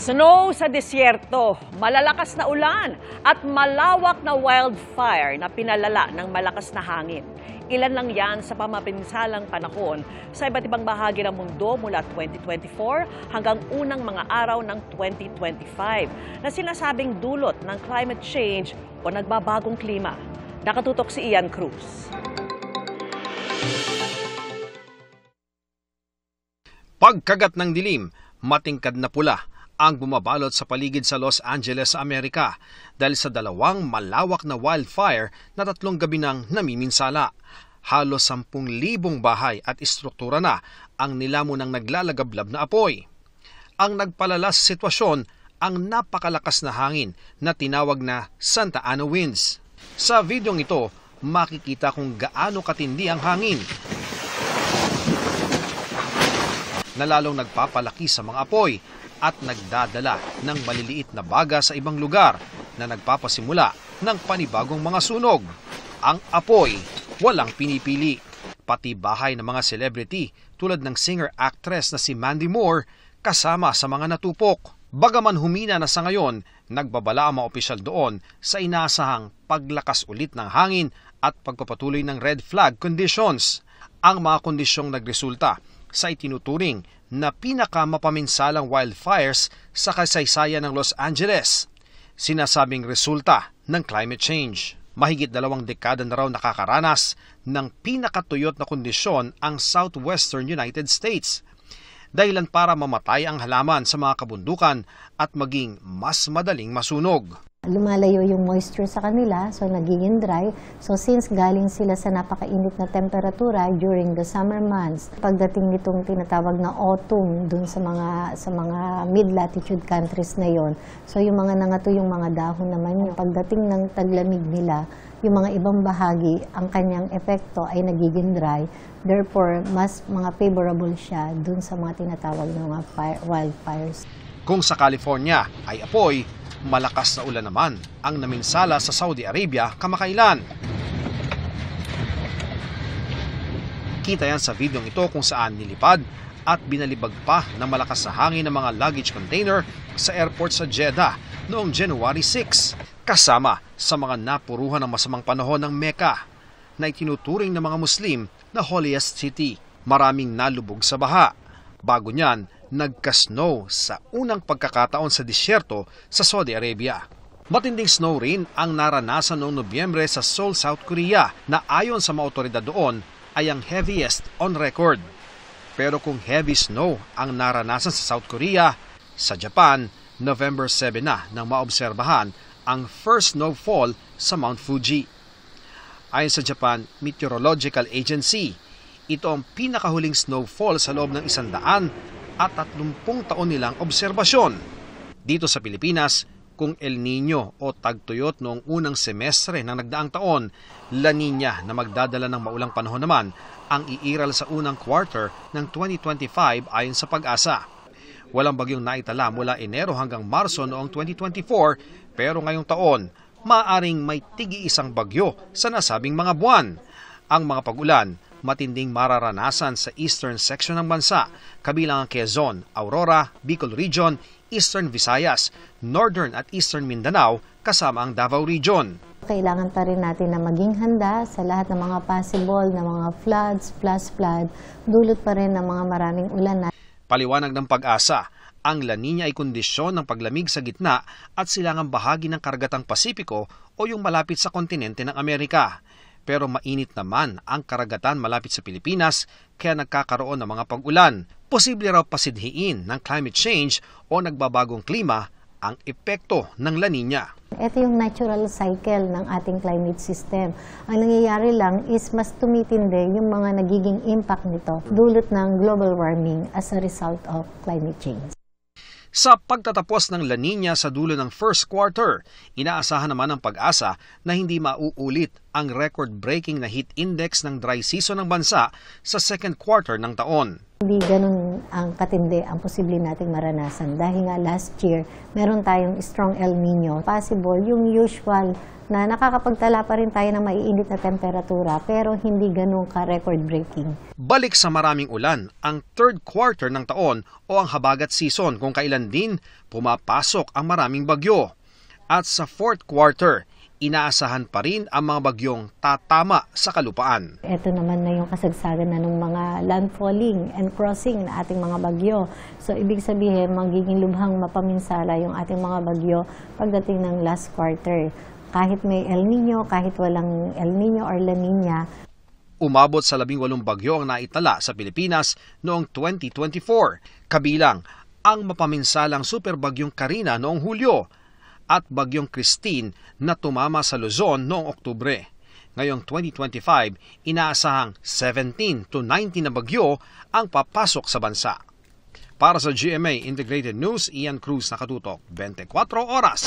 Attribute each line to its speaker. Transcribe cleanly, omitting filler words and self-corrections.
Speaker 1: Snow sa disyerto, malalakas na ulan at malawak na wildfire na pinalala ng malakas na hangin. Ilan lang yan sa pamapinsalang panahon sa iba't ibang bahagi ng mundo mula 2024 hanggang unang mga araw ng 2025 na sinasabing dulot ng climate change o nagbabagong klima. Nakatutok si Ian Cruz.
Speaker 2: Pagkagat ng dilim, matingkad na pula ang bumabalot sa paligid sa Los Angeles, Amerika dahil sa dalawang malawak na wildfire na 3 gabi nang namiminsala. Halos 10,000 bahay at istruktura na ang nilamon ng naglalagablab na apoy. Ang nagpalala sa sitwasyon ang napakalakas na hangin na tinawag na Santa Ana winds. Sa videong ito, makikita kung gaano katindi ang hangin na lalong nagpapalaki sa mga apoy at nagdadala ng maliliit na baga sa ibang lugar na nagpapasimula ng panibagong mga sunog. Ang apoy, walang pinipili. Pati bahay ng mga celebrity tulad ng singer-actress na si Mandy Moore kasama sa mga natupok. Bagaman humina na sa ngayon, nagbabala ang mga opisyal doon sa inaasahang paglakas ulit ng hangin at pagpapatuloy ng red flag conditions. Ang mga kondisyong nagresulta sa itinuturing na pinakamapaminsalang wildfires sa kasaysayan ng Los Angeles. Sinasabing resulta ng climate change. Mahigit 2 dekada na raw nakakaranas ng pinakatuyot na kondisyon ang southwestern United States. Dahilan para mamatay ang halaman sa mga kabundukan at maging mas madaling masunog.
Speaker 3: Lumalayo yung moisture sa kanila, so nagiging dry. So since galing sila sa napakainit na temperatura during the summer months, pagdating nitong tinatawag na autumn dun sa mga mid-latitude countries na yon, so yung mga nangato yung mga dahon naman, yung pagdating ng taglamig nila, yung mga ibang bahagi, ang kanyang epekto ay nagiging dry. Therefore, mas mga favorable siya dun sa mga tinatawag na mga wildfires.
Speaker 2: Kung sa California ay apoy, malakas na ulan naman ang naminsala sa Saudi Arabia kamakailan. Kita yan sa videong ito kung saan nilipad at binalibag pa ng malakas na hangin ng mga luggage container sa airport sa Jeddah noong January 6, kasama sa mga napuruhan ng masamang panahon ng Mecca na itinuturing ng mga Muslim na holiest city. Maraming nalubog sa baha. Bago niyan, nagka-snow sa unang pagkakataon sa disyerto sa Saudi Arabia. Matinding snow rin ang naranasan noong Nobyembre sa Seoul, South Korea na ayon sa mga otoridad doon ay ang heaviest on record. Pero kung heavy snow ang naranasan sa South Korea, sa Japan, November 7 na nang maobserbahan ang first snowfall sa Mount Fuji. Ayon sa Japan Meteorological Agency, ito ang pinakahuling snowfall sa loob ng 130 taon nilang obserbasyon. Dito sa Pilipinas, kung El Nino o tagtuyot noong unang semestre ng nagdaang taon, La Nina na magdadala ng maulang panahon naman ang iiral sa unang quarter ng 2025 ayon sa Pag-asa. Walang bagyong naitala mula Enero hanggang Marso noong 2024, pero ngayong taon, maaaring may tigi-isang bagyo sa nasabing mga buwan. Ang mga pag-ulan, matinding mararanasan sa eastern section ng bansa, kabilang ang Quezon, Aurora, Bicol Region, Eastern Visayas, Northern at Eastern Mindanao, kasama ang Davao Region.
Speaker 3: Kailangan pa rin natin na maging handa sa lahat ng mga possible na mga floods, flash flood, dulot pa rin ng mga maraming ulan.
Speaker 2: Paliwanag ng Pag-asa, ang La Nina ay kondisyon ng paglamig sa gitna at silangang bahagi ng Karagatang Pasipiko o yung malapit sa kontinente ng Amerika. Pero mainit naman ang karagatan malapit sa Pilipinas kaya nagkakaroon ng mga pag-ulan. Posible raw pasidhiin ng climate change o nagbabagong klima ang epekto ng La Nina.
Speaker 3: Ito yung natural cycle ng ating climate system. Ang nangyayari lang is mas tumitindi yung mga nagiging impact nito dulot ng global warming as a result of climate change.
Speaker 2: Sa pagtatapos ng La Nina sa dulo ng first quarter, inaasahan naman ng Pag-asa na hindi mauulit ang record-breaking na heat index ng dry season ng bansa sa second quarter ng taon.
Speaker 3: Hindi ganun ang katindi ang posible nating maranasan dahil nga last year meron tayong strong El Nino. Possible yung usual na nakakapagtala pa rin tayo ng maiinit na temperatura pero hindi ganun ka-record breaking.
Speaker 2: Balik sa maraming ulan ang third quarter ng taon o ang habagat season kung kailan din pumapasok ang maraming bagyo. At sa fourth quarter, inaasahan pa rin ang mga bagyong tatama sa kalupaan.
Speaker 3: Ito naman na yung kasagsagan na ng mga landfalling and crossing na ating mga bagyo. So ibig sabihin, magiging lubhang mapaminsala yung ating mga bagyo pagdating ng last quarter. Kahit may El Nino, kahit walang El Nino or La Nina.
Speaker 2: Umabot sa 18 bagyo ang naitala sa Pilipinas noong 2024, kabilang ang mapaminsalang superbagyong Karina noong Hulyo at bagyong Christine na tumama sa Luzon noong Oktubre. Ngayong 2025, inaasahang 17 to 19 na bagyo ang papasok sa bansa. Para sa GMA Integrated News, Ian Cruz, nakatutok 24 oras.